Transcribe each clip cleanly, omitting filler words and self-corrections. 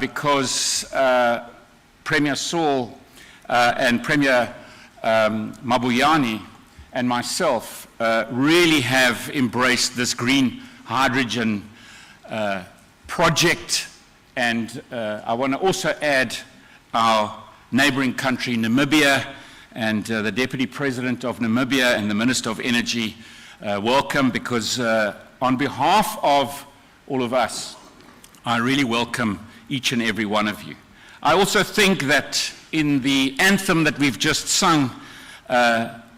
because Premier Saul and Premier Mabuyane and myself really have embraced this green hydrogen project. And I want to also add our neighboring country, Namibia, and the Deputy President of Namibia and the Minister of Energy. Welcome, because on behalf of all of us, I really welcome each and every one of you. I also think that in the anthem that we've just sung,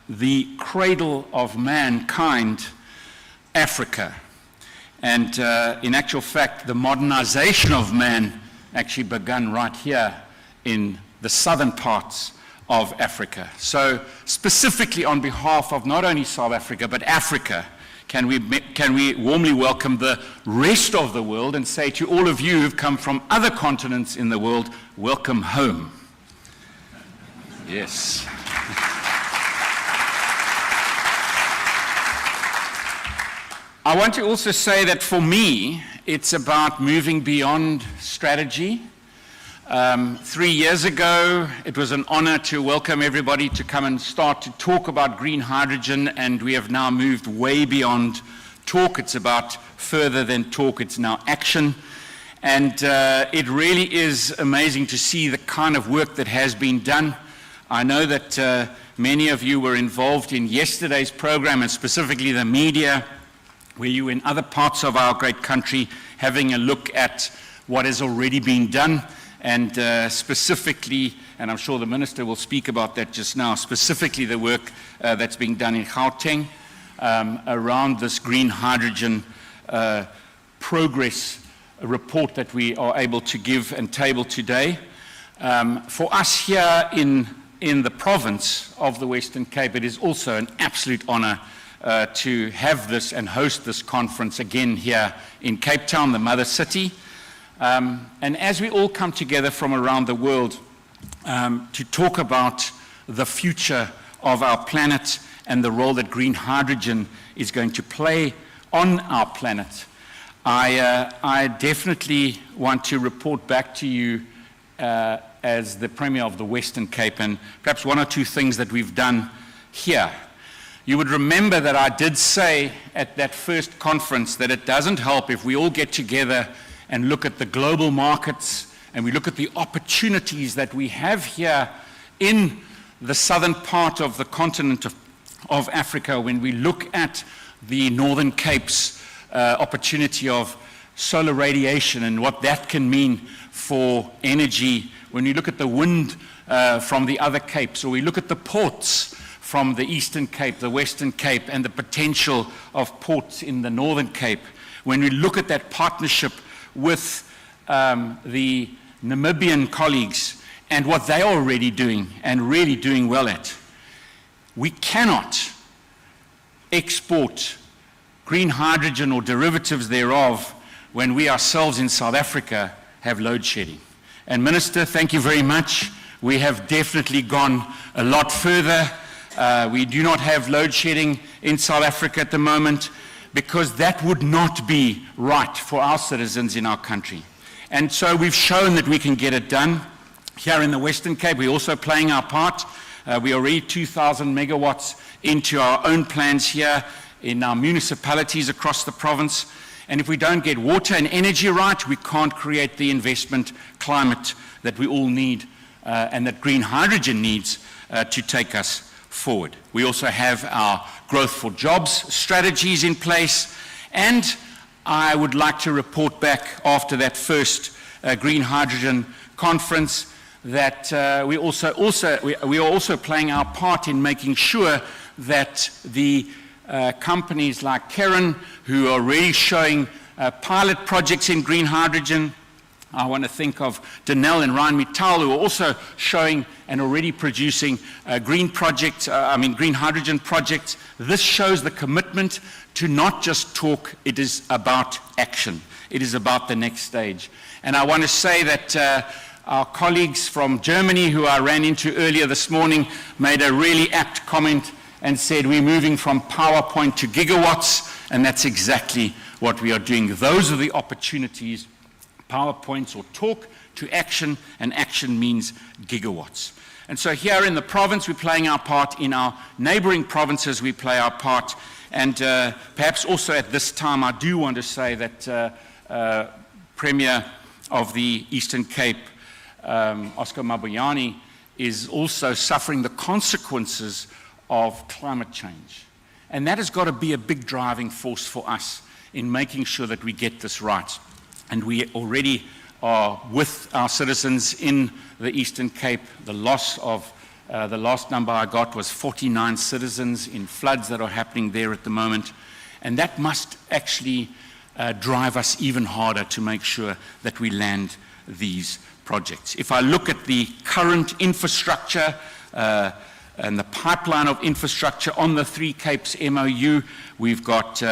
the cradle of mankind, Africa, and in actual fact, the modernization of man actually began right here in the southern parts of Africa. So specifically on behalf of not only South Africa, but Africa, can we warmly welcome the rest of the world and say to all of you who've come from other continents in the world, welcome home. Yes. I want to also say that for me, it's about moving beyond strategy. 3 years ago, it was an honor to welcome everybody to come and start to talk about green hydrogen, and we have now moved way beyond talk. It's about further than talk, it's now action. And it really is amazing to see the kind of work that has been done. I know that many of you were involved in yesterday's program, and specifically the media, where you were in other parts of our great country having a look at what has already been done. And specifically, and I'm sure the Minister will speak about that just now, specifically the work that's being done in Gauteng around this green hydrogen progress report that we are able to give and table today. For us here in the province of the Western Cape, it is also an absolute honor to have this and host this conference again here in Cape Town, the mother city. And as we all come together from around the world to talk about the future of our planet and the role that green hydrogen is going to play on our planet, I definitely want to report back to you as the Premier of the Western Cape, and perhaps one or two things that we've done here. You would remember that I did say at that first conference that it doesn't help if we all get together and look at the global markets, and we look at the opportunities that we have here in the southern part of the continent of Africa, when we look at the Northern Cape's opportunity of solar radiation and what that can mean for energy, when we look at the wind from the other capes, or we look at the ports from the Eastern Cape, the Western Cape, and the potential of ports in the Northern Cape, when we look at that partnership with the Namibian colleagues and what they are already doing and really doing well at. We cannot export green hydrogen or derivatives thereof when we ourselves in South Africa have load shedding. And Minister, thank you very much. We have definitely gone a lot further. We do not have load shedding in South Africa at the moment, because that would not be right for our citizens in our country. And so we've shown that we can get it done. Here in the Western Cape, we're also playing our part. We are already 2,000 megawatts into our own plans here in our municipalities across the province. And if we don't get water and energy right, we can't create the investment climate that we all need and that green hydrogen needs to take us forward. We also have our growth for jobs strategies in place, and I would like to report back after that first green hydrogen conference that we are also playing our part in making sure that the companies like Karen, who are really showing pilot projects in green hydrogen. I want to think of Denel and Rheinmetall, who are also showing and already producing green hydrogen projects. This shows the commitment to not just talk, it is about action. It is about the next stage. And I want to say that our colleagues from Germany, who I ran into earlier this morning, made a really apt comment and said we're moving from PowerPoint to gigawatts, and that's exactly what we are doing. Those are the opportunities PowerPoints or talk to action, and action means gigawatts. And so here in the province, we're playing our part. In our neighboring provinces, we play our part. And perhaps also at this time, I do want to say that Premier of the Eastern Cape, Oscar Mabuyane, is also suffering the consequences of climate change. And that has got to be a big driving force for us in making sure that we get this right. And we already are with our citizens in the Eastern Cape. The loss of, the last number I got was 49 citizens in floods that are happening there at the moment. And that must actually drive us even harder to make sure that we land these projects. If I look at the current infrastructure and the pipeline of infrastructure on the Three Capes MOU, we've got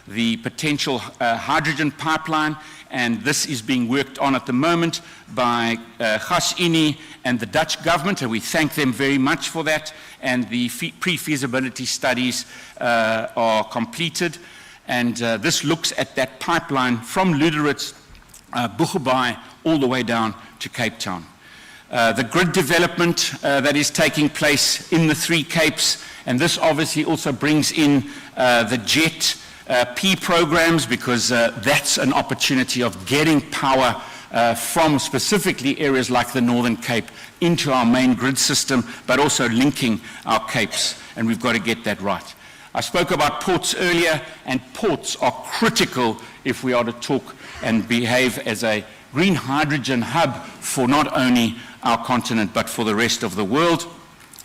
the potential hydrogen pipeline, and this is being worked on at the moment by Gasini and the Dutch government, and we thank them very much for that. And the pre-feasibility studies are completed, and this looks at that pipeline from Luderitz, Boegoebaai, all the way down to Cape Town. The grid development that is taking place in the Three Capes, and this obviously also brings in the JET P programs, because that's an opportunity of getting power from specifically areas like the Northern Cape into our main grid system, but also linking our capes, and we've got to get that right. I spoke about ports earlier, and ports are critical if we are to talk and behave as a green hydrogen hub for not only our continent, but for the rest of the world.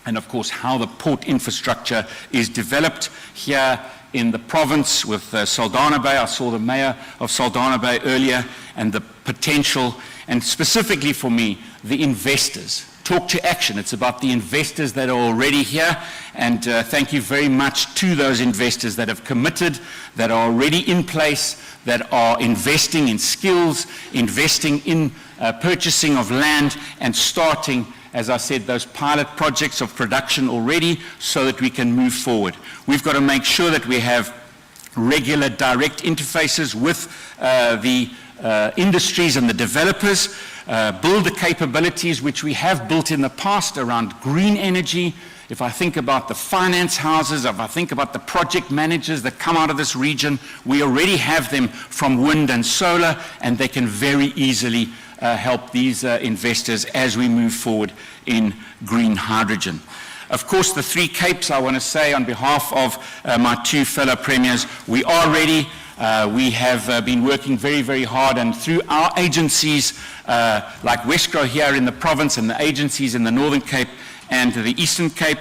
And of course, how the port infrastructure is developed here in the province with Saldanha Bay. I saw the mayor of Saldanha Bay earlier, and the potential, and specifically for me, the investors. Talk to action. It's about the investors that are already here, and thank you very much to those investors that have committed, that are already in place, that are investing in skills, investing in purchasing of land, and starting, as I said, those pilot projects of production already, so that we can move forward. We've got to make sure that we have regular direct interfaces with the industries and the developers, build the capabilities which we have built in the past around green energy. If I think about the finance houses, if I think about the project managers that come out of this region, we already have them from wind and solar, and they can very easily help these investors as we move forward in green hydrogen. Of course, the Three Capes, I want to say on behalf of my two fellow premiers, we are ready. We have been working very, very hard, and through our agencies like Wesgro here in the province, and the agencies in the Northern Cape and the Eastern Cape,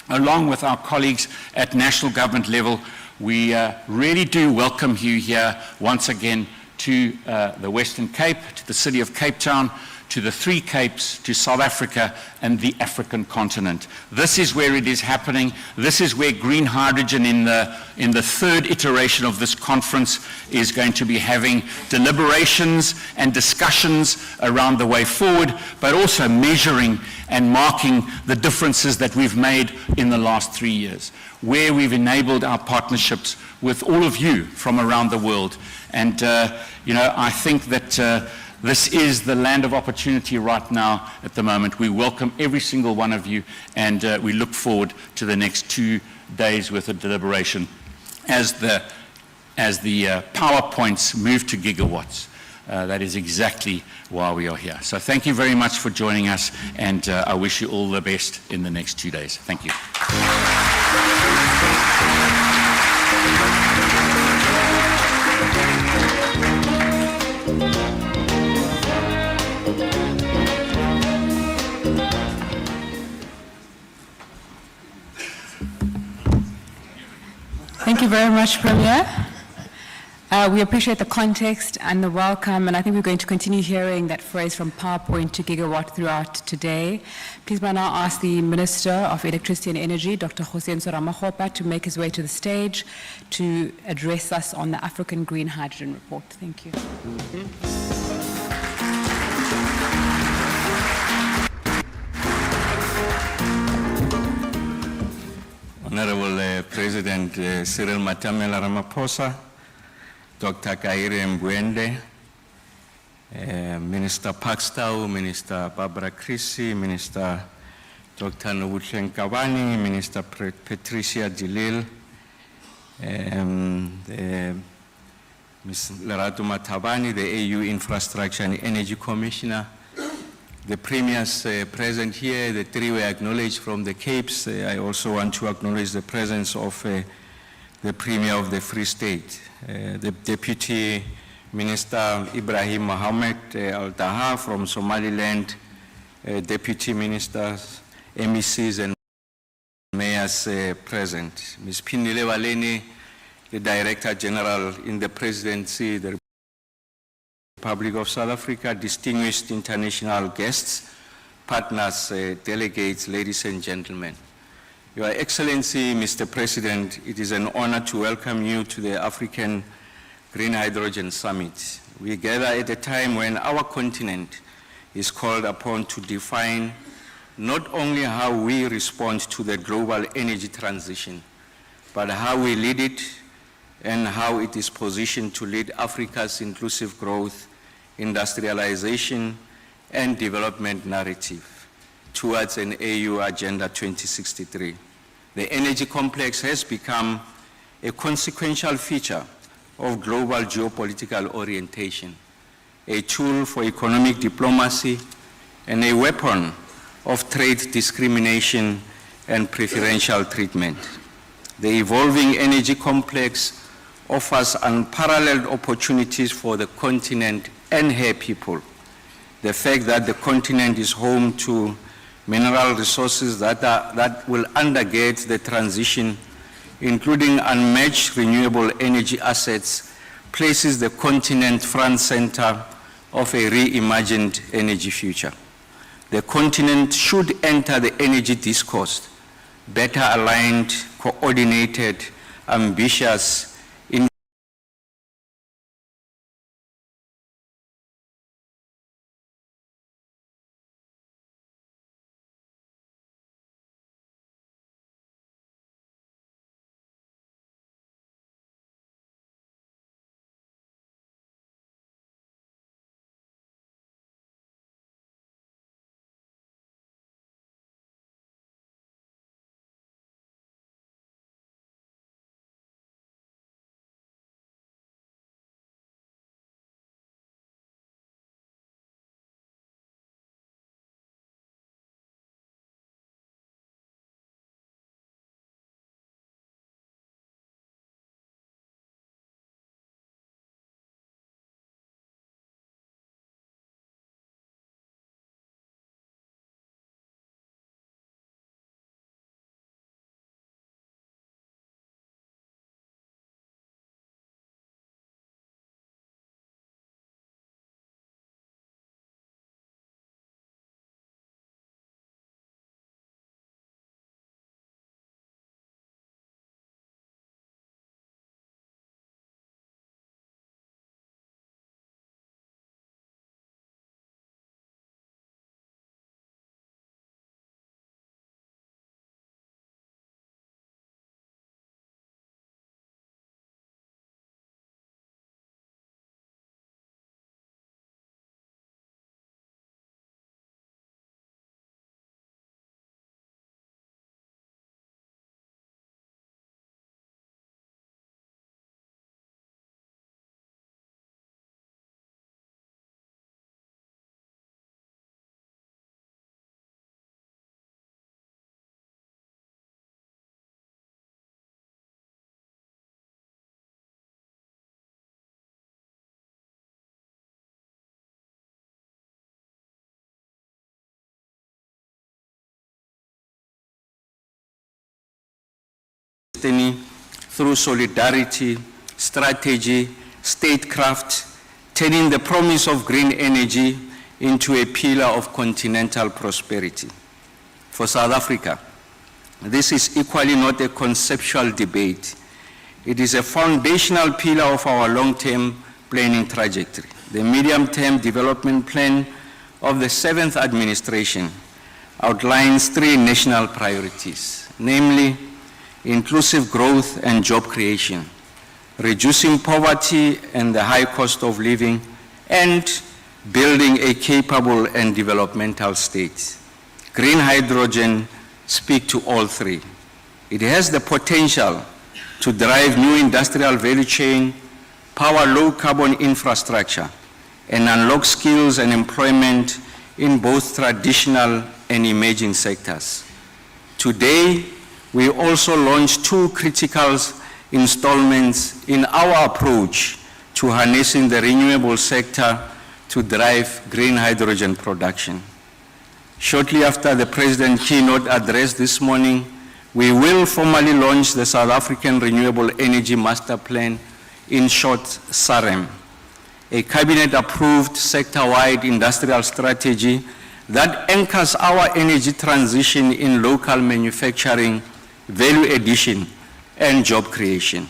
along with our colleagues at national government level, we really do welcome you here once again to the Western Cape, to the city of Cape Town, to the Three Capes, to South Africa and the African continent. This is where it is happening. This is where green hydrogen in the third iteration of this conference is going to be having deliberations and discussions around the way forward, but also measuring and marking the differences that we've made in the last 3 years, where we've enabled our partnerships with all of you from around the world. And, you know, I think that this is the land of opportunity right now at the moment. We welcome every single one of you, and we look forward to the next 2 days worth of deliberation as the PowerPoints move to gigawatts. That is exactly why we are here. So thank you very much for joining us, and I wish you all the best in the next 2 days. Thank you. Thank you very much, Premier. We appreciate the context and the welcome, and I think we're going to continue hearing that phrase from PowerPoint to gigawatt throughout today. Please may I now ask the Minister of Electricity and Energy, Dr. Cyril Ramaphosa, to make his way to the stage to address us on the African Green Hydrogen Report. Thank you. Honorable President Cyril Ramaphosa, Dr. Kaire Mbwende, Minister Pakstow, Minister Barbara Creasy, Minister Dr. Nobuhle Nkabani, Minister Patricia Dilil, Ms. Lerato Matabani, the AU Infrastructure and Energy Commissioner, the premiers present here, the three were acknowledged from the Capes. I also want to acknowledge the presence of the Premier of the Free State, the Deputy Minister Ibrahim Mohammed Al-Taha from Somaliland, Deputy Ministers, MECs and mayors present. Ms. Pindile Valeni, the Director General in the Presidency, the Republic of South Africa, distinguished international guests, partners, delegates, ladies and gentlemen. Your Excellency, Mr. President, it is an honor to welcome you to the African Green Hydrogen Summit. We gather at a time when our continent is called upon to define not only how we respond to the global energy transition, but how we lead it and how it is positioned to lead Africa's inclusive growth, industrialization, and development narrative towards an AU Agenda 2063. The energy complex has become a consequential feature of global geopolitical orientation, a tool for economic diplomacy, and a weapon of trade discrimination and preferential treatment. The evolving energy complex offers unparalleled opportunities for the continent and her people. The fact that the continent is home to mineral resources that will undergird the transition, including unmatched renewable energy assets, places the continent front center of a reimagined energy future. The continent should enter the energy discourse better aligned, coordinated, ambitious, through solidarity, strategy, statecraft, turning the promise of green energy into a pillar of continental prosperity. For South Africa, this is equally not a conceptual debate. It is a foundational pillar of our long-term planning trajectory. The medium-term development plan of the 7th administration outlines 3 national priorities, namely inclusive growth and job creation, reducing poverty and the high cost of living, and building a capable and developmental state. Green hydrogen speaks to all three. It has the potential to drive new industrial value chain, power low carbon infrastructure, and unlock skills and employment in both traditional and emerging sectors. Today, we also launched 2 critical installments in our approach to harnessing the renewable sector to drive green hydrogen production. Shortly after the President's keynote address this morning, we will formally launch the South African Renewable Energy Master Plan, in short, SAREM, a cabinet-approved sector-wide industrial strategy that anchors our energy transition in local manufacturing, value addition, and job creation.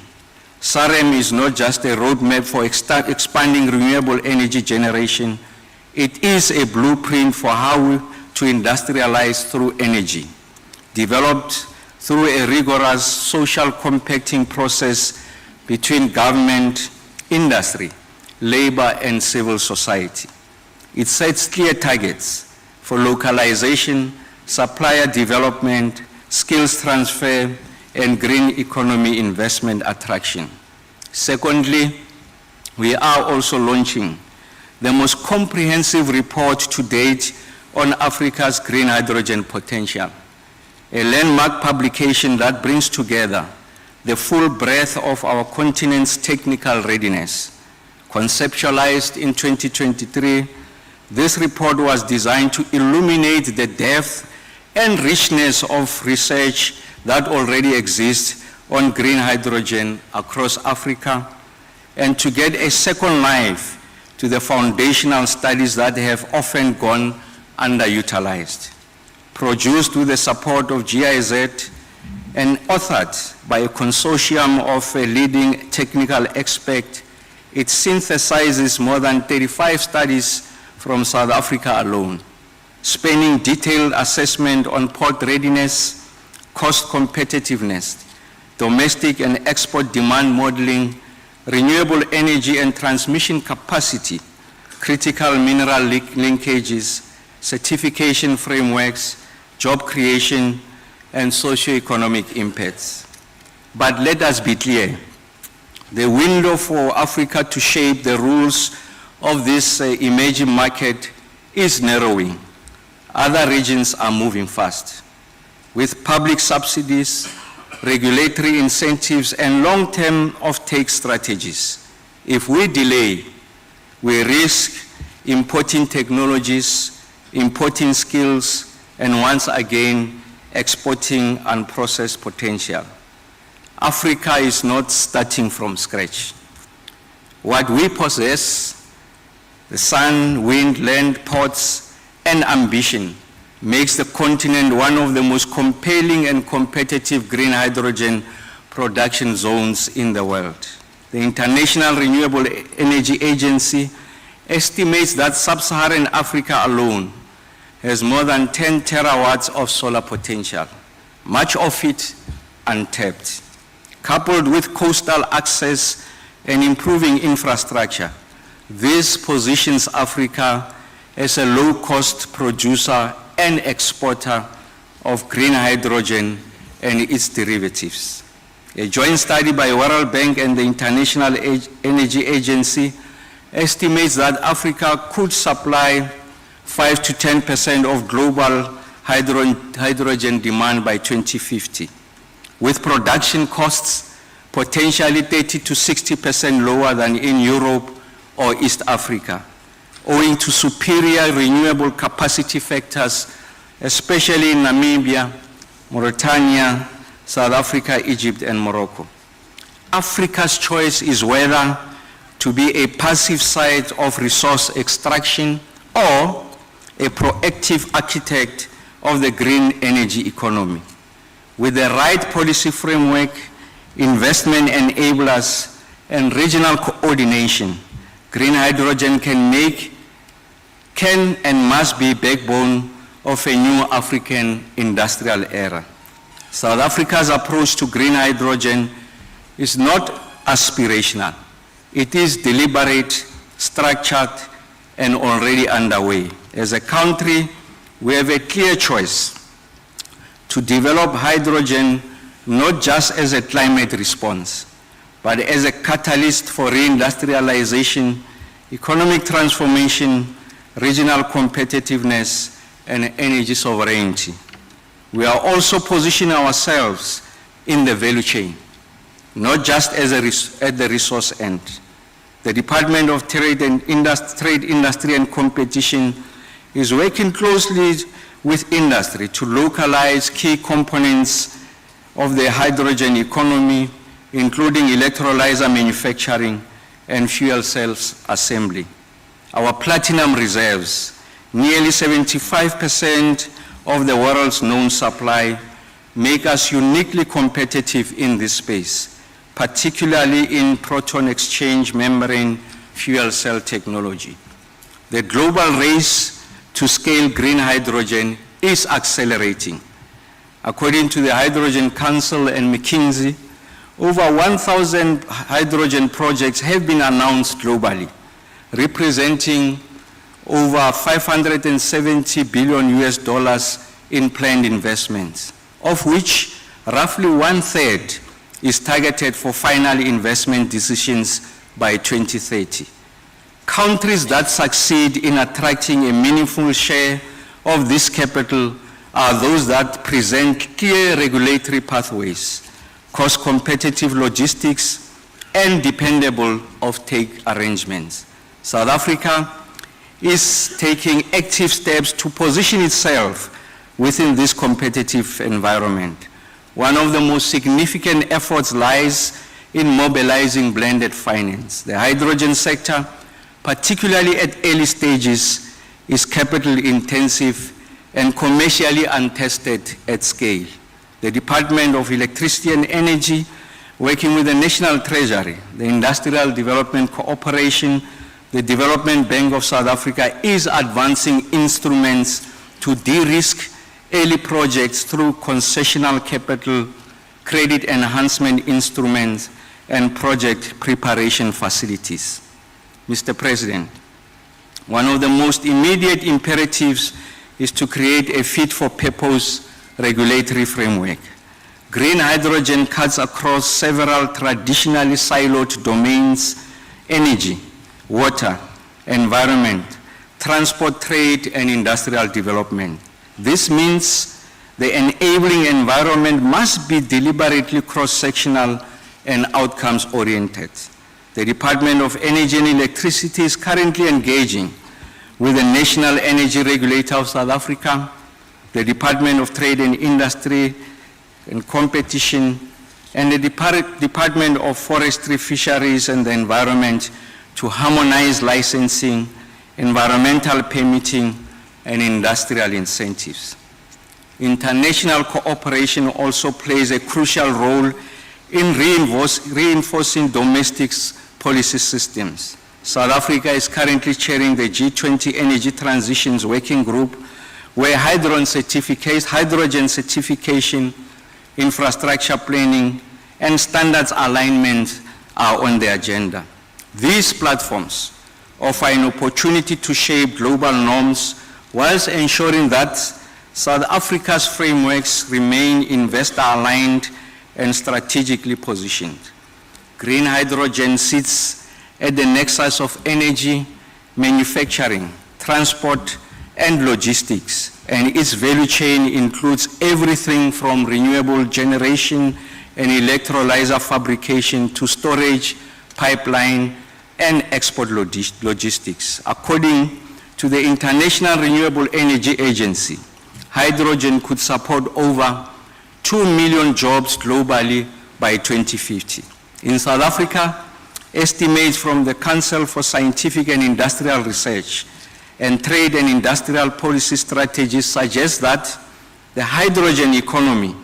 SAREM is not just a roadmap for expanding renewable energy generation, it is a blueprint for how to industrialize through energy, developed through a rigorous social compacting process between government, industry, labor, and civil society. It sets clear targets for localization, supplier development, skills transfer, and green economy investment attraction. Secondly, we are also launching the most comprehensive report to date on Africa's green hydrogen potential, a landmark publication that brings together the full breadth of our continent's technical readiness. Conceptualized in 2023, this report was designed to illuminate the depth and richness of research that already exists on green hydrogen across Africa, and to get a second life to the foundational studies that have often gone underutilized. Produced with the support of GIZ and authored by a consortium of leading technical experts, it synthesizes more than 35 studies from South Africa alone, spanning detailed assessment on port readiness, cost competitiveness, domestic and export demand modeling, renewable energy and transmission capacity, critical mineral linkages, certification frameworks, job creation, and socio-economic impacts. But let us be clear, the window for Africa to shape the rules of this emerging market is narrowing. Other regions are moving fast. With public subsidies, regulatory incentives, and long-term offtake strategies, if we delay, we risk importing technologies, importing skills, and once again, exporting unprocessed potential. Africa is not starting from scratch. What we possess, the sun, wind, land, ports, and ambition, makes the continent one of the most compelling and competitive green hydrogen production zones in the world. The International Renewable Energy Agency estimates that sub-Saharan Africa alone has more than 10 terawatts of solar potential, much of it untapped. Coupled with coastal access and improving infrastructure, this positions Africa as a low-cost producer and exporter of green hydrogen and its derivatives. A joint study by World Bank and the International Energy Agency estimates that Africa could supply 5 to 10% of global hydrogen demand by 2050, with production costs potentially 30 to 60% lower than in Europe or East Africa, owing to superior renewable capacity factors, especially in Namibia, Mauritania, South Africa, Egypt, and Morocco. Africa's choice is whether to be a passive site of resource extraction or a proactive architect of the green energy economy. With the right policy framework, investment enablers, and regional coordination, green hydrogen can and must be backbone of a new African industrial era. South Africa's approach to green hydrogen is not aspirational. It is deliberate, structured, and already underway. As a country, we have a clear choice to develop hydrogen not just as a climate response, but as a catalyst for reindustrialization, economic transformation, regional competitiveness, and energy sovereignty. We are also positioning ourselves in the value chain, not just as at the resource end. The Department of Trade, Industry and Competition is working closely with industry to localize key components of the hydrogen economy, including electrolyzer manufacturing and fuel cells assembly. Our platinum reserves, nearly 75% of the world's known supply, make us uniquely competitive in this space, particularly in proton exchange membrane fuel cell technology. The global race to scale green hydrogen is accelerating. According to the Hydrogen Council and McKinsey, over 1,000 hydrogen projects have been announced globally, representing over 570 billion US dollars in planned investments, of which roughly 1/3 is targeted for final investment decisions by 2030. Countries that succeed in attracting a meaningful share of this capital are those that present clear regulatory pathways, cost-competitive logistics, and dependable offtake arrangements. South Africa is taking active steps to position itself within this competitive environment. One of the most significant efforts lies in mobilizing blended finance. The hydrogen sector, particularly at early stages, is capital intensive and commercially untested at scale. The Department of Electricity and Energy, working with the National Treasury, the Industrial Development Corporation, the Development Bank of South Africa, is advancing instruments to de-risk early projects through concessional capital, credit enhancement instruments, and project preparation facilities. Mr. President, one of the most immediate imperatives is to create a fit-for-purpose regulatory framework. Green hydrogen cuts across several traditionally siloed domains: energy, water, environment, transport, trade, and industrial development. This means the enabling environment must be deliberately cross-sectional and outcomes-oriented. The Department of Energy and Electricity is currently engaging with the National Energy Regulator of South Africa, the Department of Trade and Industry and Competition, and the Department of Forestry, Fisheries and the Environment to harmonize licensing, environmental permitting, and industrial incentives. International cooperation also plays a crucial role in reinforcing domestic policy systems. South Africa is currently chairing the G20 Energy Transitions Working Group, where hydrogen certification, infrastructure planning, and standards alignment are on the agenda. These platforms offer an opportunity to shape global norms whilst ensuring that South Africa's frameworks remain investor-aligned and strategically positioned. Green hydrogen sits at the nexus of energy, manufacturing, transport, and logistics, and its value chain includes everything from renewable generation and electrolyzer fabrication to storage, pipeline, and export logistics. According to the International Renewable Energy Agency, hydrogen could support over 2 million jobs globally by 2050. In South Africa, estimates from the Council for Scientific and Industrial Research and Trade and Industrial Policy Strategies suggest that the hydrogen economy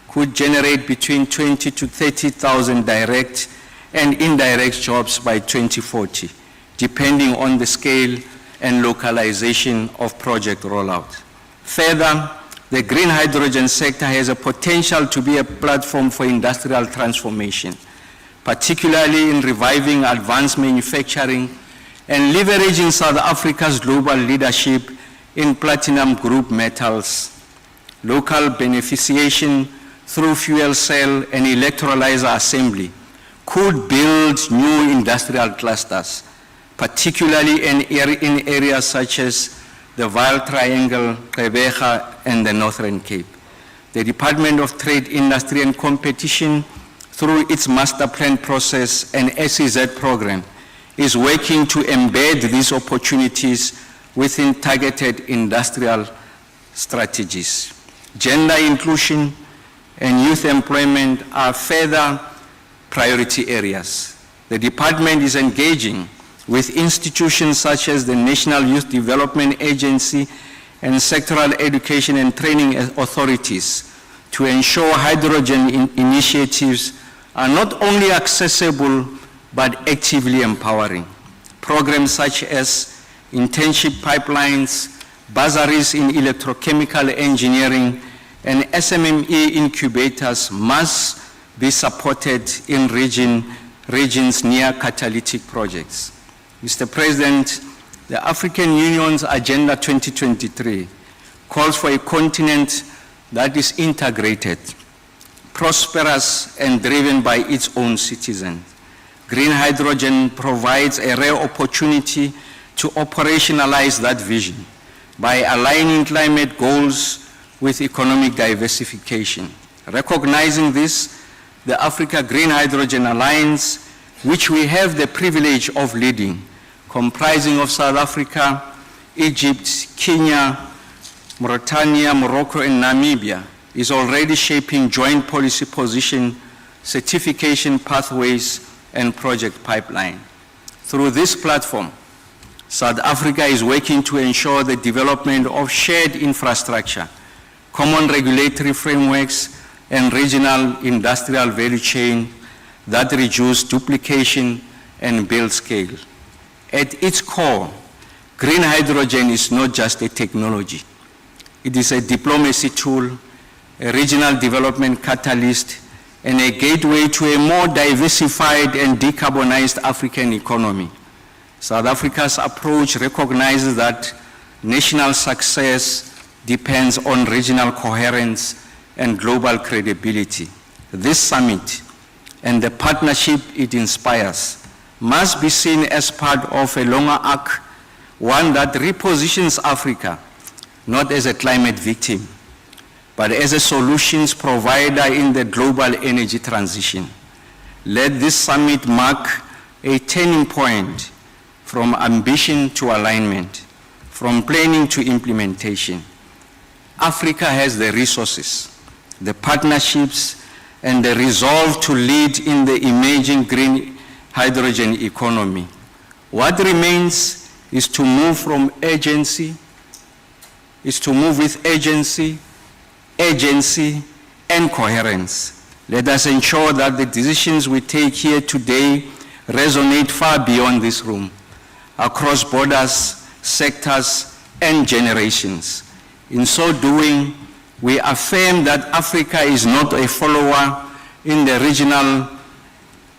could generate between 20 to 30,000 direct and indirect jobs by 2040, depending on the scale and localization of project rollout. Further, the green hydrogen sector has a potential to be a platform for industrial transformation, particularly in reviving advanced manufacturing and leveraging South Africa's global leadership in platinum group metals, local beneficiation through fuel cell and electrolyzer assembly could build new industrial clusters, particularly in areas such as the Vaal Triangle, Gqeberha, and the Northern Cape. The Department of Trade, Industry and Competition, through its master plan process and SEZ program, is working to embed these opportunities within targeted industrial strategies. Gender inclusion and youth employment are further priority areas. The department is engaging with institutions such as the National Youth Development Agency and sectoral education and training authorities to ensure hydrogen initiatives are not only accessible but actively empowering. Programs such as internship pipelines, bursaries in electrochemical engineering, and SMME incubators must be supported in regions near catalytic projects. Mr. President, the African Union's Agenda 2023 calls for a continent that is integrated, prosperous, and driven by its own citizens. Green hydrogen provides a rare opportunity to operationalize that vision by aligning climate goals with economic diversification. Recognizing this, the Africa Green Hydrogen Alliance, which we have the privilege of leading, comprising of South Africa, Egypt, Kenya, Mauritania, Morocco, and Namibia, is already shaping joint policy position, certification pathways, and project pipeline. Through this platform, South Africa is working to ensure the development of shared infrastructure, common regulatory frameworks, and regional industrial value chain that reduce duplication and build scale. At its core, green hydrogen is not just a technology. It is a diplomacy tool, a regional development catalyst, and a gateway to a more diversified and decarbonized African economy. South Africa's approach recognizes that national success depends on regional coherence and global credibility. This summit and the partnership it inspires must be seen as part of a longer arc, one that repositions Africa not as a climate victim, but as a solutions provider in the global energy transition. Let this summit mark a turning point from ambition to alignment, from planning to implementation. Africa has the resources, the partnerships, and the resolve to lead in the emerging green hydrogen economy. What remains is to move from urgency, with urgency, and coherence. Let us ensure that the decisions we take here today resonate far beyond this room, across borders, sectors, and generations. In so doing, we affirm that Africa is not a follower in the regional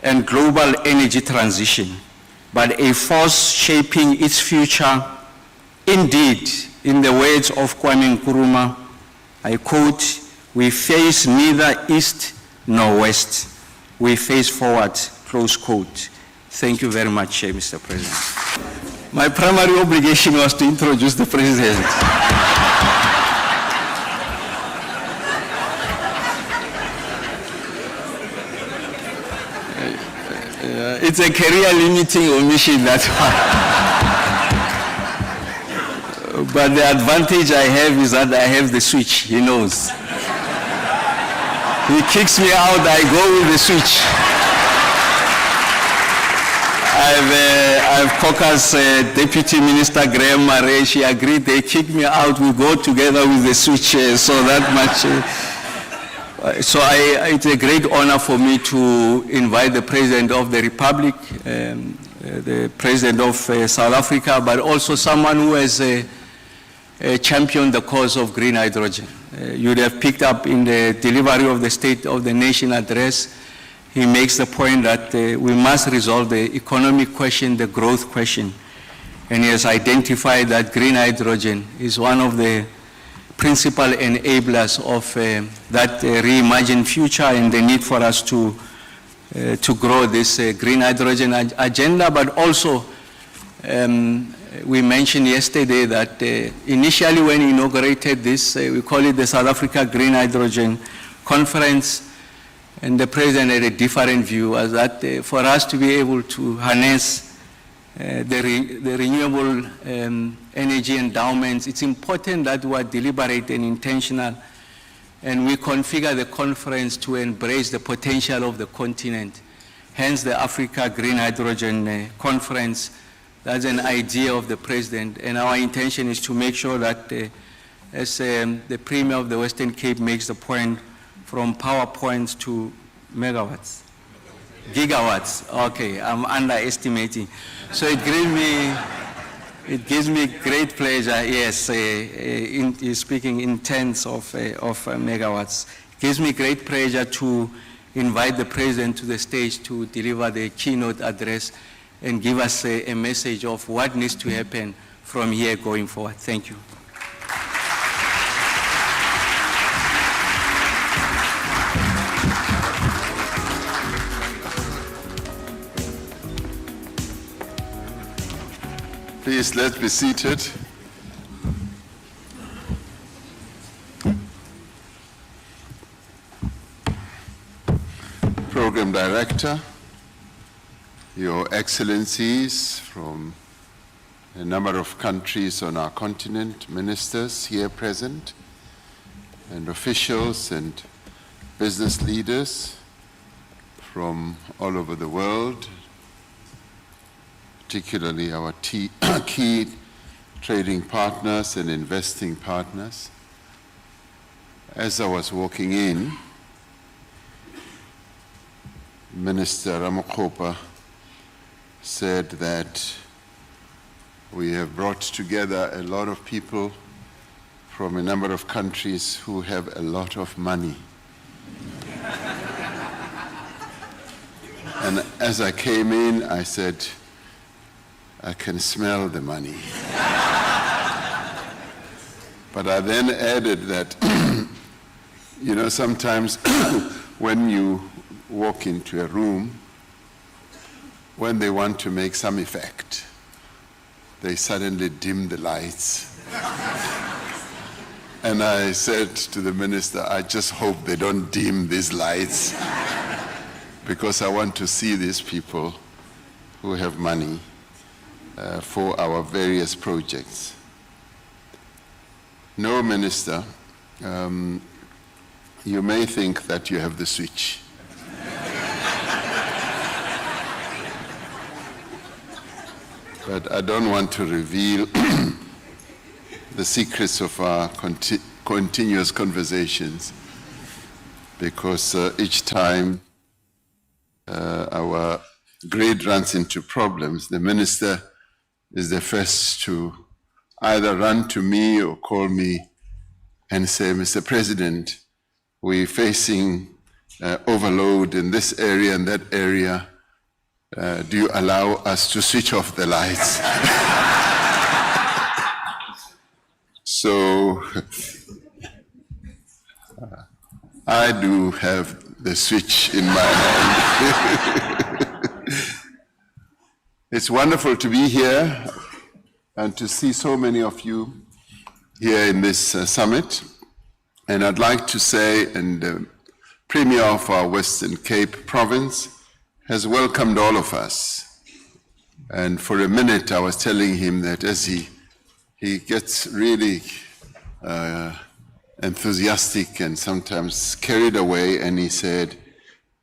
and global energy transition, but a force shaping its future. Indeed, in the words of Kwame Nkrumah, I quote, "We face neither east nor west. We face forward," close quote. Thank you very much, Mr. President. My primary obligation was to introduce the President. It's a career-limiting omission, that's why. But the advantage I have is that I have the switch, he knows. He kicks me out, I go with the switch. I've caucused Deputy Minister Graham Murray, she agreed, they kick me out, we go together with the switch, so that much. It's a great honor for me to invite the President of the Republic, the President of South Africa, but also someone who has championed the cause of green hydrogen. You'd have picked up in the delivery of the State of the Nation address, he makes the point that we must resolve the economic question, the growth question, and he has identified that green hydrogen is one of the principal enablers of that reimagined future and the need for us to grow this green hydrogen agenda, but also we mentioned yesterday that initially when he inaugurated this, we call it the South Africa Green Hydrogen Conference, and the President had a different view, as that for us to be able to harness the renewable energy endowments, it's important that we are deliberate and intentional, and we configure the conference to embrace the potential of the continent. Hence the Africa Green Hydrogen Conference. That's an idea of the President, and our intention is to make sure that as the Premier of the Western Cape makes the point, from power points to megawatts. Gigawatts, okay, I'm underestimating. So it gives me great pleasure, yes, speaking in tens of megawatts. It gives me great pleasure to invite the President to the stage to deliver the keynote address and give us a message of what needs to happen from here going forward. Thank you. Please, let's be seated. Program Director, Your Excellencies from a number of countries on our continent, ministers here present, and officials and business leaders from all over the world, particularly our key trading partners and investing partners. As I was walking in, Minister Ramaphosa said that we have brought together a lot of people from a number of countries who have a lot of money. And as I came in, I said, I can smell the money. But I then added that, you know, sometimes when you walk into a room, when they want to make some effect, they suddenly dim the lights. And I said to the minister, I just hope they don't dim these lights, because I want to see these people who have money for our various projects. No, Minister, you may think that you have the switch. But I don't want to reveal the secrets of our continuous conversations, because each time our grid runs into problems, the minister is the first to either run to me or call me and say, Mr. President, we're facing overload in this area and that area. Do you allow us to switch off the lights? So I do have the switch in my hand. It's wonderful to be here and to see so many of you here in this summit. And I'd like to say, and the Premier of our Western Cape province has welcomed all of us. And for a minute, I was telling him that as he gets really enthusiastic and sometimes carried away, and he said,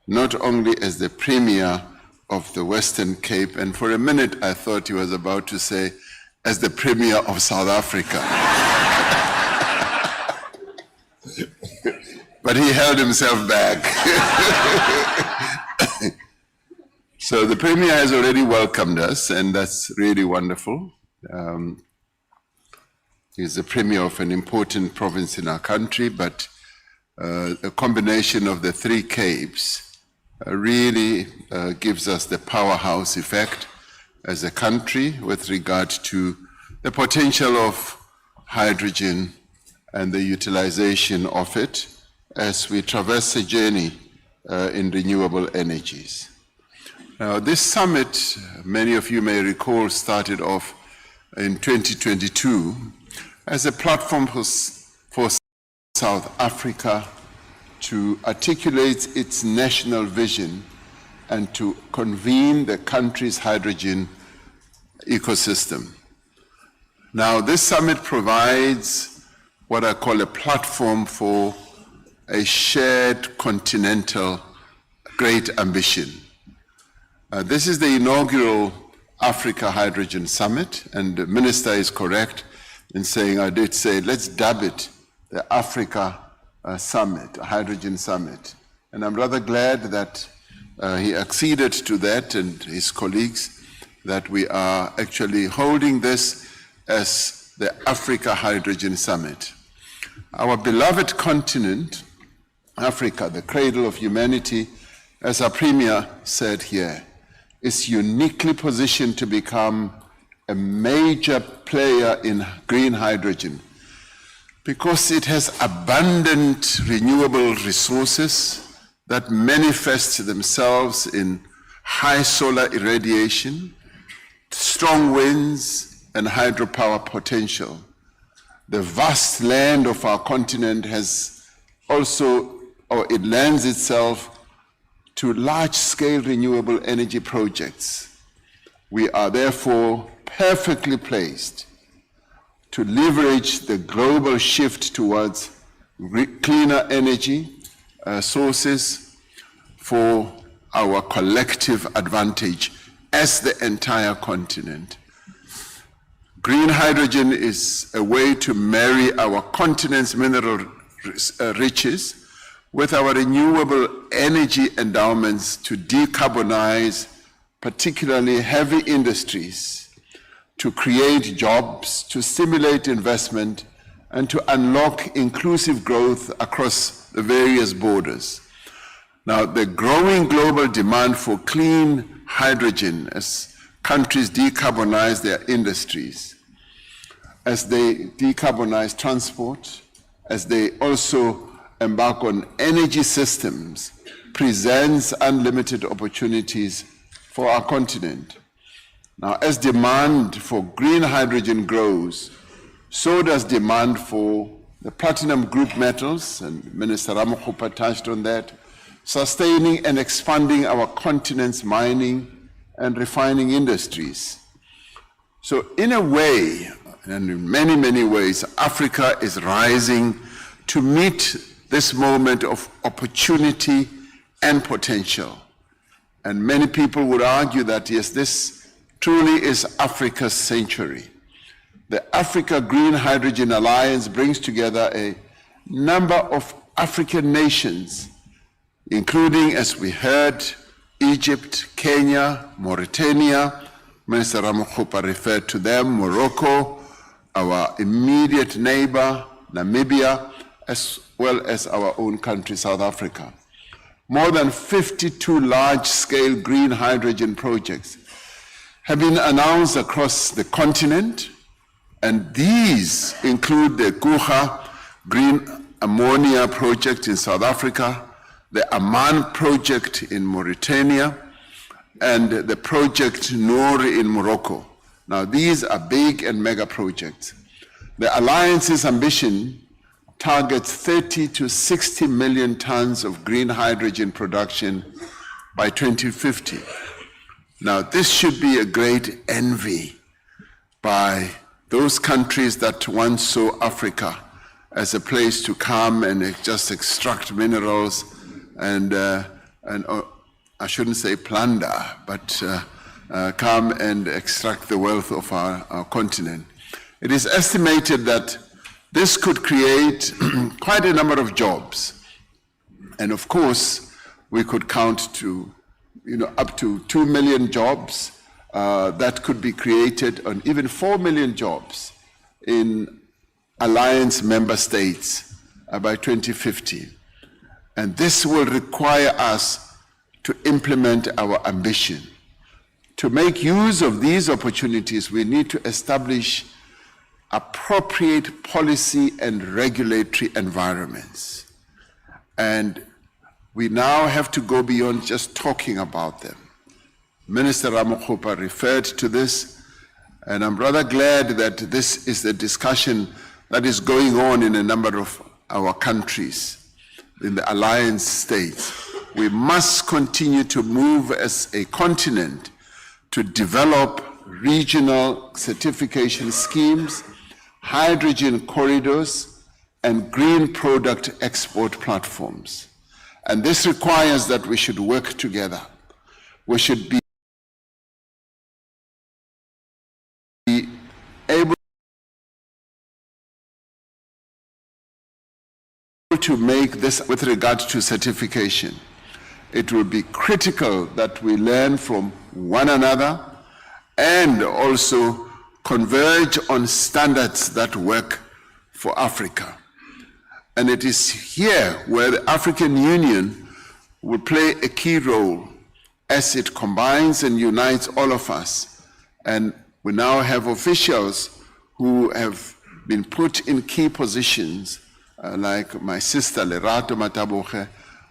not only as the Premier of the Western Cape, and for a minute I thought he was about to say, as the Premier of South Africa. But he held himself back. So the Premier has already welcomed us, and that's really wonderful. He's the Premier of an important province in our country, but a combination of the three Capes really gives us the powerhouse effect as a country with regard to the potential of hydrogen and the utilization of it as we traverse a journey in renewable energies. Now, this summit, many of you may recall, started off in 2022 as a platform for South Africa to articulate its national vision and to convene the country's hydrogen ecosystem. Now, this summit provides what I call a platform for a shared continental great ambition. This is the inaugural Africa Hydrogen Summit, and the minister is correct in saying, I did say, let's dub it the Africa Summit, a Hydrogen Summit. And I'm rather glad that he acceded to that and his colleagues, that we are actually holding this as the Africa Hydrogen Summit. Our beloved continent, Africa, the cradle of humanity, as our Premier said here, is uniquely positioned to become a major player in green hydrogen because it has abundant renewable resources that manifest themselves in high solar irradiation, strong winds, and hydropower potential. The vast land of our continent has also, or it lends itself to large-scale renewable energy projects. We are therefore perfectly placed to leverage the global shift towards cleaner energy sources for our collective advantage as the entire continent. Green hydrogen is a way to marry our continent's mineral riches with our renewable energy endowments to decarbonize particularly heavy industries, to create jobs, to stimulate investment, and to unlock inclusive growth across the various borders. Now, the growing global demand for clean hydrogen as countries decarbonize their industries, as they decarbonize transport, as they also embark on energy systems, presents unlimited opportunities for our continent. Now, as demand for green hydrogen grows, so does demand for the platinum group metals, and Minister Ramaphosa touched on that, sustaining and expanding our continent's mining and refining industries. So in a way, and in many, many ways, Africa is rising to meet this moment of opportunity and potential. And many people would argue that, yes, this truly is Africa's century. The Africa Green Hydrogen Alliance brings together a number of African nations, including, as we heard, Egypt, Kenya, Mauritania, Minister Ramaphosa referred to them, Morocco, our immediate neighbor, Namibia, as well as our own country, South Africa. More than 52 large-scale green hydrogen projects have been announced across the continent, and these include the Guha Green Ammonia project in South Africa, the Amman project in Mauritania, and the project Noor in Morocco. Now, these are big and mega projects. The Alliance's ambition targets 30 to 60 million tons of green hydrogen production by 2050. Now, this should be a great envy by those countries that once saw Africa as a place to come and just extract minerals and I shouldn't say plunder, but come and extract the wealth of our continent. It is estimated that this could create quite a number of jobs. And of course, we could count to, up to 2 million jobs that could be created, and even 4 million jobs in Alliance member states by 2050. And this will require us to implement our ambition, To make use of these opportunities, we need to establish appropriate policy and regulatory environments. And we now have to go beyond just talking about them. Minister Ramaphosa referred to this, and I'm rather glad that this is the discussion that is going on in a number of our countries, in the alliance states. We must continue to move as a continent to develop regional certification schemes, hydrogen corridors, and green product export platforms. And this requires that we should work together. We should be able to make this with regard to certification. It will be critical that we learn from one another and also converge on standards that work for Africa. And it is here where the African Union will play a key role as it combines and unites all of us. And we now have officials who have been put in key positions, like my sister Lerato Mataboge,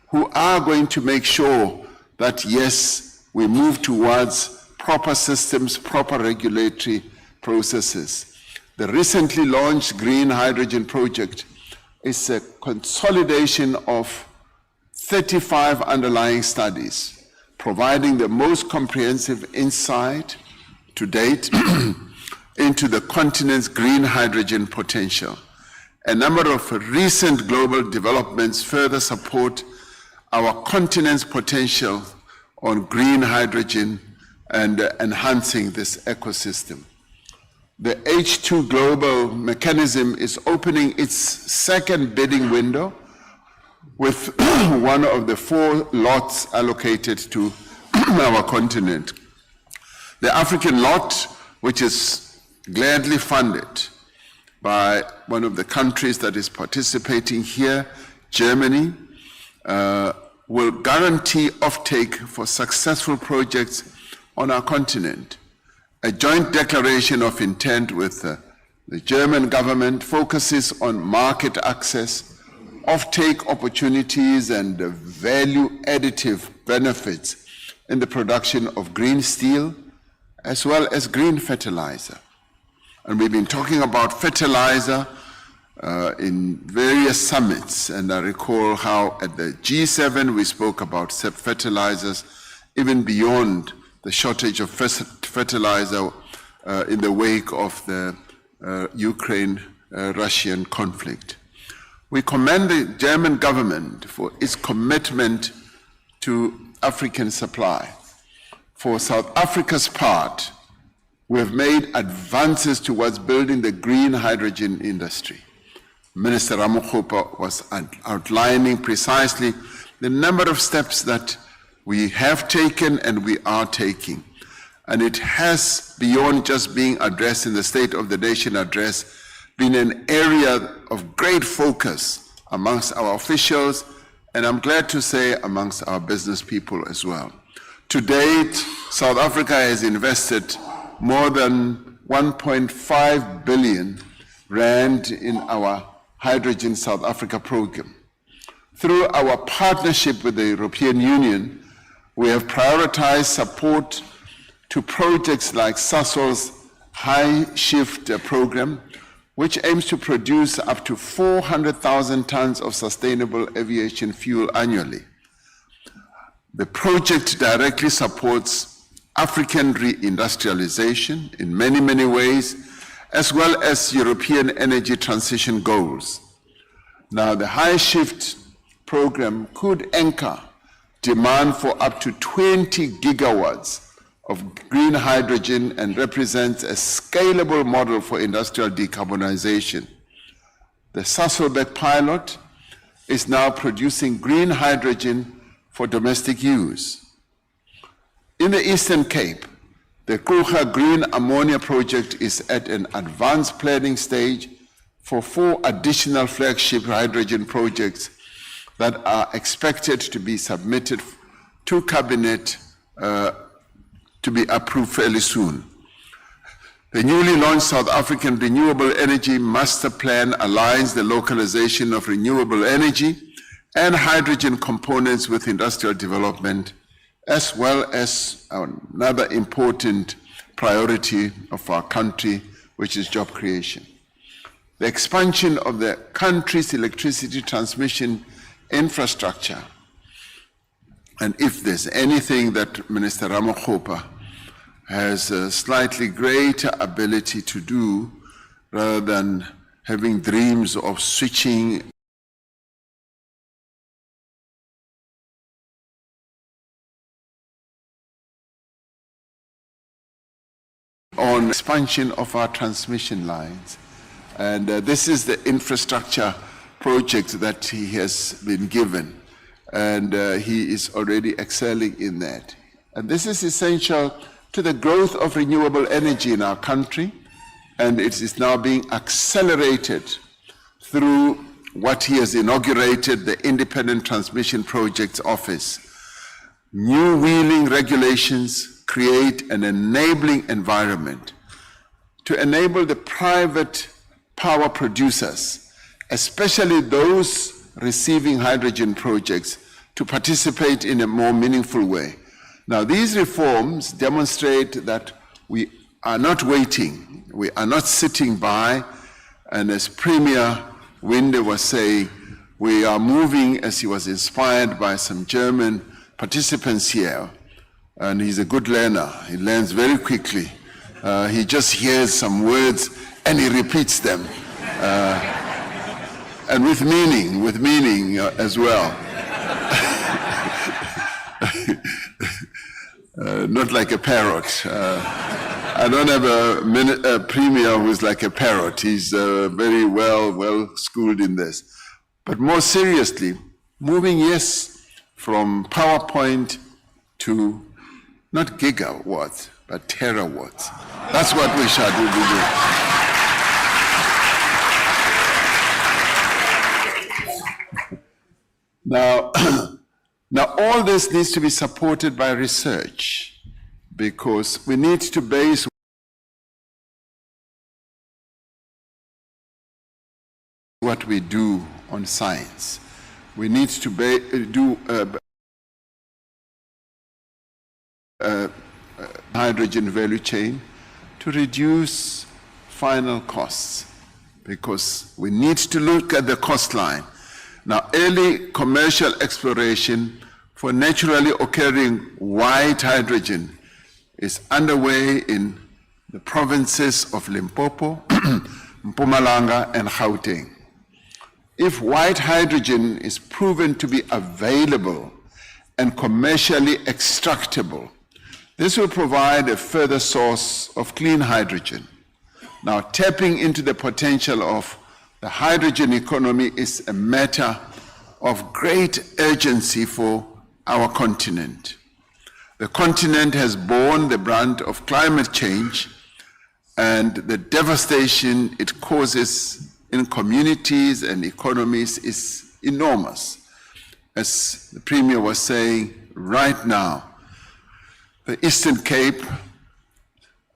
who are going to make sure that, yes, we move towards proper systems, proper regulatory processes. The recently launched Green Hydrogen Project is a consolidation of 35 underlying studies, providing the most comprehensive insight to date into the continent's green hydrogen potential. A number of recent global developments further support our continent's potential on green hydrogen and enhancing this ecosystem. The H2 Global mechanism is opening its second bidding window with one of the 4 lots allocated to our continent. The African lot, which is gladly funded by one of the countries that is participating here, Germany, will guarantee offtake for successful projects on our continent. A joint declaration of intent with the German government focuses on market access, offtake opportunities, and value additive benefits in the production of green steel, as well as green fertilizer. And we've been talking about fertilizer in various summits, and I recall how at the G7 we spoke about fertilizers, even beyond the shortage of fertilizer in the wake of the Ukraine-Russian conflict. We commend the German government for its commitment to African supply. For South Africa's part, we have made advances towards building the green hydrogen industry. Minister Ramaphosa was outlining precisely the number of steps that we have taken and we are taking. And it has, beyond just being addressed in the State of the Nation address, been an area of great focus amongst our officials, and I'm glad to say amongst our business people as well. To date, South Africa has invested more than 1.5 billion rand in our Hydrogen South Africa program. Through our partnership with the European Union, we have prioritized support to projects like Sasol's High Shift program, which aims to produce up to 400,000 tons of sustainable aviation fuel annually. The project directly supports African reindustrialization in many, many ways, as well as European energy transition goals. Now, the High Shift program could anchor demand for up to 20 gigawatts of green hydrogen and represents a scalable model for industrial decarbonization. The Sasolburg pilot is now producing green hydrogen for domestic use. In the Eastern Cape, the Kruger Green Ammonia project is at an advanced planning stage for 4 additional flagship hydrogen projects that are expected to be submitted to Cabinet to be approved fairly soon. The newly launched South African Renewable Energy Master Plan aligns the localization of renewable energy and hydrogen components with industrial development, as well as another important priority of our country, which is job creation. The expansion of the country's electricity transmission infrastructure. And if there's anything that Minister Ramaphosa has a slightly greater ability to do, rather than having dreams of switching on expansion of our transmission lines. And this is the infrastructure project that he has been given, and he is already excelling in that. And this is essential to the growth of renewable energy in our country, and it is now being accelerated through what he has inaugurated, the Independent Transmission Projects Office. New wheeling regulations create an enabling environment to enable the private power producers, especially those receiving hydrogen projects, to participate in a more meaningful way. Now, these reforms demonstrate that we are not waiting, we are not sitting by, and as Premier Winde was saying, we are moving as he was inspired by some German participants here, and he's a good learner, he learns very quickly. He just hears some words and he repeats them, and with meaning as well. Not like a parrot. I don't have a premier who's like a parrot. He's very well schooled in this. But more seriously, moving, yes, from PowerPoint to not gigawatts, but terawatts. That's what we shall do. Now, all this needs to be supported by research, because we need to base what we do on science. We need to do hydrogen value chain to reduce final costs, because we need to look at the cost line. Now, early commercial exploration for naturally occurring white hydrogen is underway in the provinces of Limpopo, Mpumalanga, and Gauteng. If white hydrogen is proven to be available and commercially extractable, this will provide a further source of clean hydrogen. Now, tapping into the potential of the hydrogen economy is a matter of great urgency for our continent. The continent has borne the brunt of climate change, and the devastation it causes in communities and economies is enormous. As the Premier was saying, right now, the Eastern Cape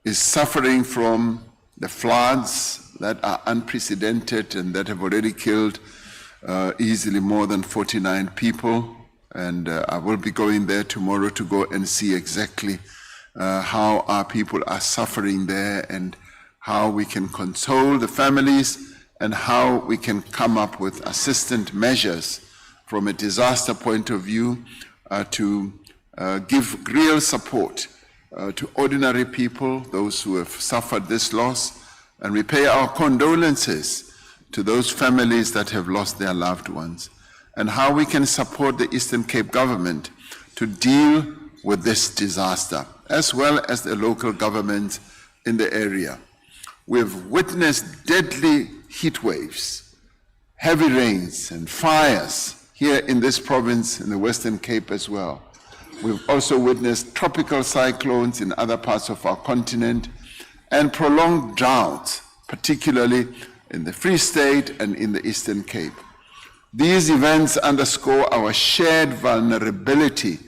is suffering from the floods that are unprecedented and that have already killed easily more than 49 people. And I will be going there tomorrow to go and see exactly how our people are suffering there, and how we can console the families, and how we can come up with assistant measures from a disaster point of view to give real support to ordinary people, those who have suffered this loss, and we pay our condolences to those families that have lost their loved ones, and how we can support the Eastern Cape government to deal with this disaster, as well as the local governments in the area. We've witnessed deadly heat waves, heavy rains and fires here in this province, in the Western Cape as well. We've also witnessed tropical cyclones in other parts of our continent, and prolonged droughts, particularly in the Free State and in the Eastern Cape. These events underscore our shared vulnerability,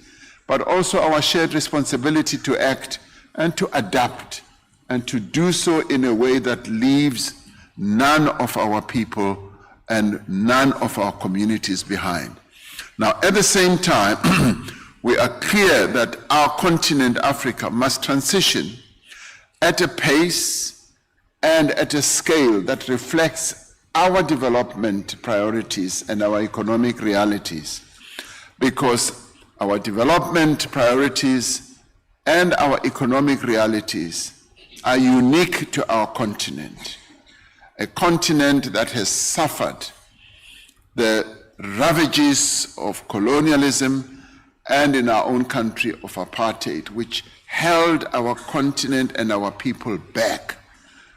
but also our shared responsibility to act and to adapt, and to do so in a way that leaves none of our people and none of our communities behind. Now, at the same time, we are clear that our continent, Africa, must transition at a pace and at a scale that reflects our development priorities and our economic realities, because our development priorities and our economic realities are unique to our continent, a continent that has suffered the ravages of colonialism and, in our own country, of apartheid, which held our continent and our people back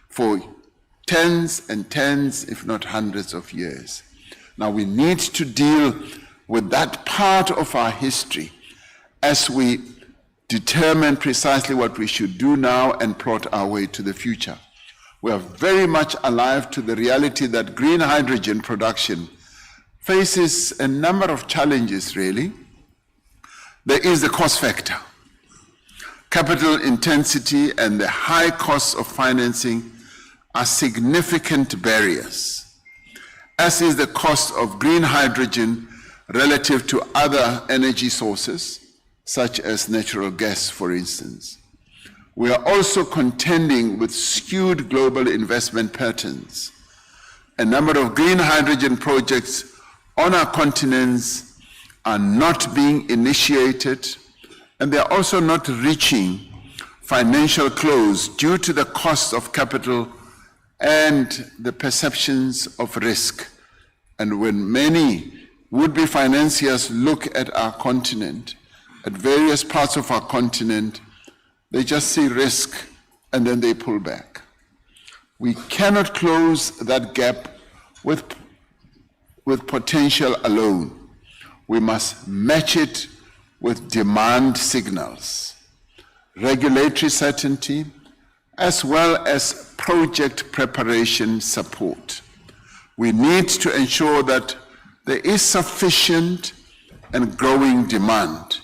for tens and tens, if not hundreds of years. Now we need to deal with that part of our history as we determine precisely what we should do now and plot our way to the future. We are very much alive to the reality that green hydrogen production faces a number of challenges, really. There is the cost factor. Capital intensity and the high costs of financing are significant barriers, as is the cost of green hydrogen relative to other energy sources, such as natural gas, for instance. We are also contending with skewed global investment patterns. A number of green hydrogen projects on our continents are not being initiated, and they are also not reaching financial close due to the cost of capital and the perceptions of risk. And when many would-be financiers look at our continent, at various parts of our continent, they just see risk and then they pull back. We cannot close that gap with potential alone. We must match it with demand signals, regulatory certainty, as well as project preparation support. We need to ensure that there is sufficient and growing demand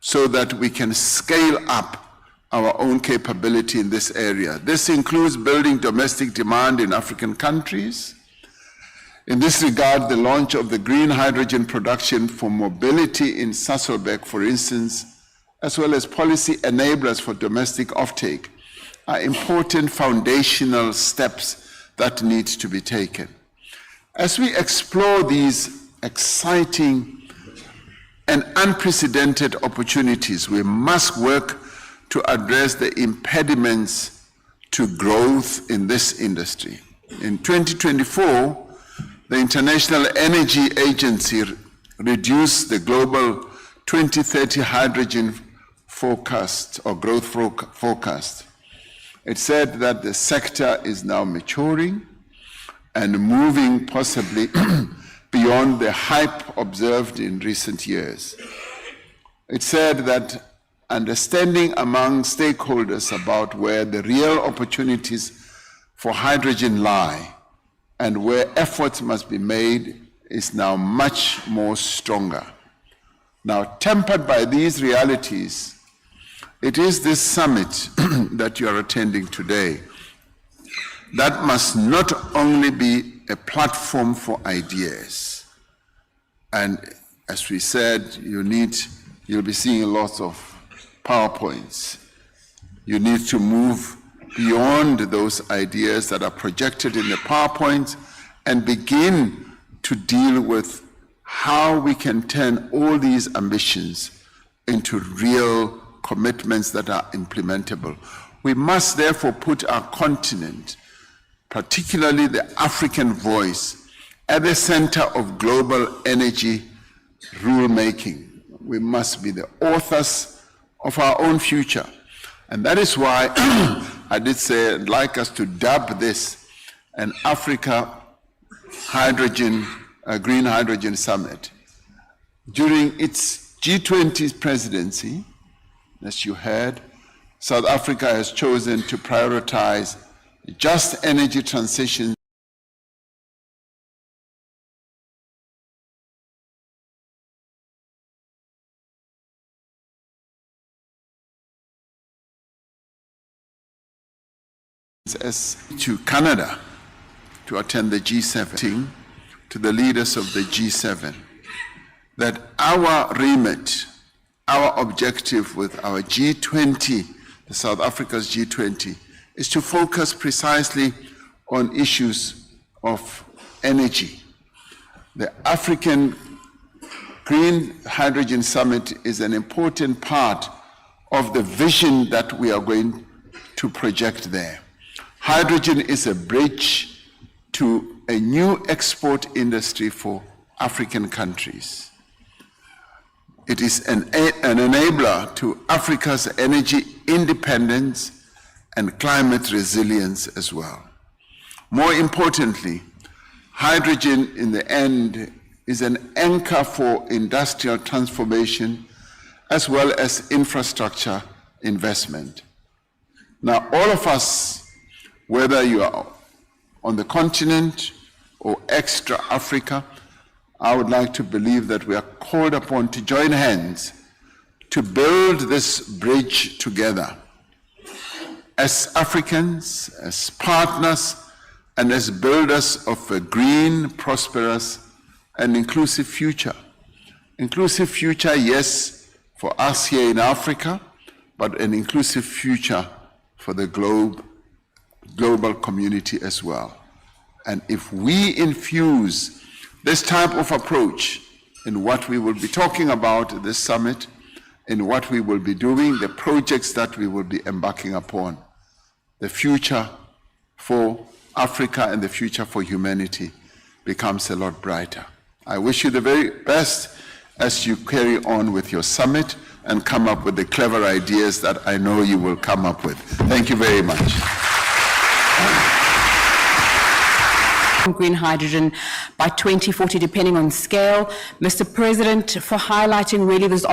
so that we can scale up our own capability in this area. This includes building domestic demand in African countries. In this regard, the launch of the green hydrogen production for mobility in Sasolburg, for instance, as well as policy enablers for domestic offtake, are important foundational steps that need to be taken. As we explore these exciting and unprecedented opportunities, we must work to address the impediments to growth in this industry. In 2024, the International Energy Agency reduced the global 2030 hydrogen forecast or growth forecast. It said that the sector is now maturing and moving possibly beyond the hype observed in recent years. It said that understanding among stakeholders about where the real opportunities for hydrogen lie and where efforts must be made is now much more stronger. Now, tempered by these realities, it is this summit that you are attending today that must not only be a platform for ideas, and as we said, you'll be seeing lots of PowerPoints. You need to move beyond those ideas that are projected in the PowerPoint and begin to deal with how we can turn all these ambitions into real commitments that are implementable. We must therefore put our continent, particularly the African voice, at the center of global energy rulemaking. We must be the authors of our own future. And that is why I did say I'd like us to dub this an Africa Green Hydrogen Summit. During its G20 presidency, as you heard, South Africa has chosen to prioritize just energy transition as to Canada to attend the G7, to the leaders of the G7, that our remit, our objective with our G20, the South Africa's G20, is to focus precisely on issues of energy. The African Green Hydrogen Summit is an important part of the vision that we are going to project there. Hydrogen is a bridge to a new export industry for African countries. It is an enabler to Africa's energy independence and climate resilience as well. More importantly, hydrogen in the end is an anchor for industrial transformation as well as infrastructure investment. Now, all of us, whether you are on the continent or extra Africa, I would like to believe that we are called upon to join hands to build this bridge together as Africans, as partners, and as builders of a green, prosperous, and inclusive future. Inclusive future, yes, for us here in Africa, but an inclusive future for the global community as well. And if we infuse this type of approach in what we will be talking about at this summit, in what we will be doing, the projects that we will be embarking upon, the future for Africa and the future for humanity becomes a lot brighter. I wish you the very best as you carry on with your summit and come up with the clever ideas that I know you will come up with. Thank you very much. Green hydrogen by 2040, depending on scale. Mr. President, for highlighting really this